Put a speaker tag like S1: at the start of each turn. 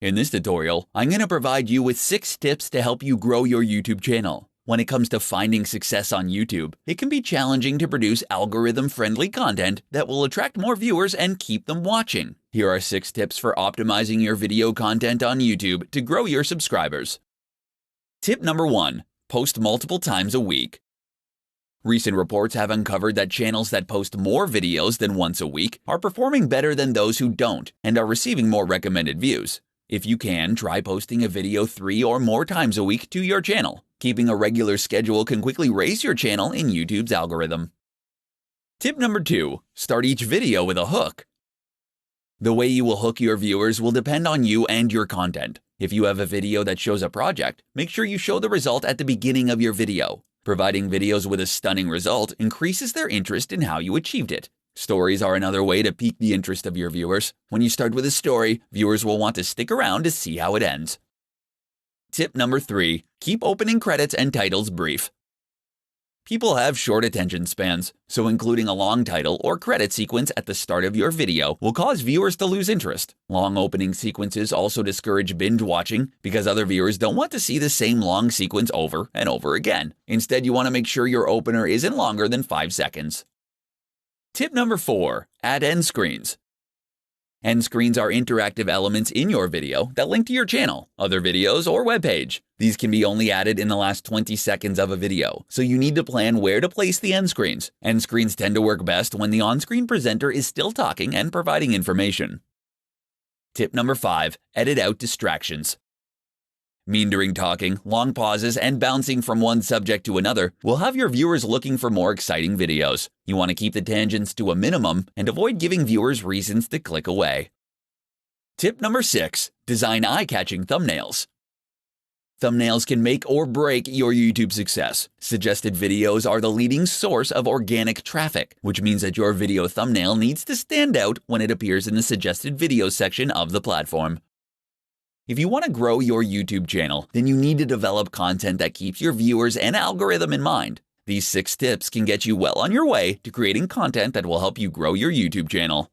S1: In this tutorial, I'm going to provide you with 6 tips to help you grow your YouTube channel. When it comes to finding success on YouTube, it can be challenging to produce algorithm-friendly content that will attract more viewers and keep them watching. Here are 6 tips for optimizing your video content on YouTube to grow your subscribers. Tip number 1. Post multiple times a week. Recent reports have uncovered that channels that post more videos than once a week are performing better than those who don't and are receiving more recommended views. If you can, try posting a video 3 or more times a week to your channel. Keeping a regular schedule can quickly raise your channel in YouTube's algorithm. Tip number 2. Start each video with a hook. The way you will hook your viewers will depend on you and your content. If you have a video that shows a project, make sure you show the result at the beginning of your video. Providing videos with a stunning result increases their interest in how you achieved it. Stories are another way to pique the interest of your viewers. When you start with a story, viewers will want to stick around to see how it ends. Tip number 3. Keep opening credits and titles brief. People have short attention spans, so including a long title or credit sequence at the start of your video will cause viewers to lose interest. Long opening sequences also discourage binge watching because other viewers don't want to see the same long sequence over and over again. Instead, you want to make sure your opener isn't longer than 5 seconds. Tip number 4. Add end screens. End screens are interactive elements in your video that link to your channel, other videos, or webpage. These can be only added in the last 20 seconds of a video, so you need to plan where to place the end screens. End screens tend to work best when the on-screen presenter is still talking and providing information. Tip number 5. Edit out distractions. Meandering talking, long pauses, and bouncing from one subject to another will have your viewers looking for more exciting videos. You want to keep the tangents to a minimum and avoid giving viewers reasons to click away. Tip number 6. Design eye-catching thumbnails. Thumbnails can make or break your YouTube success. Suggested videos are the leading source of organic traffic, which means that your video thumbnail needs to stand out when it appears in the suggested videos section of the platform. If you want to grow your YouTube channel, then you need to develop content that keeps your viewers and algorithm in mind. These 6 tips can get you well on your way to creating content that will help you grow your YouTube channel.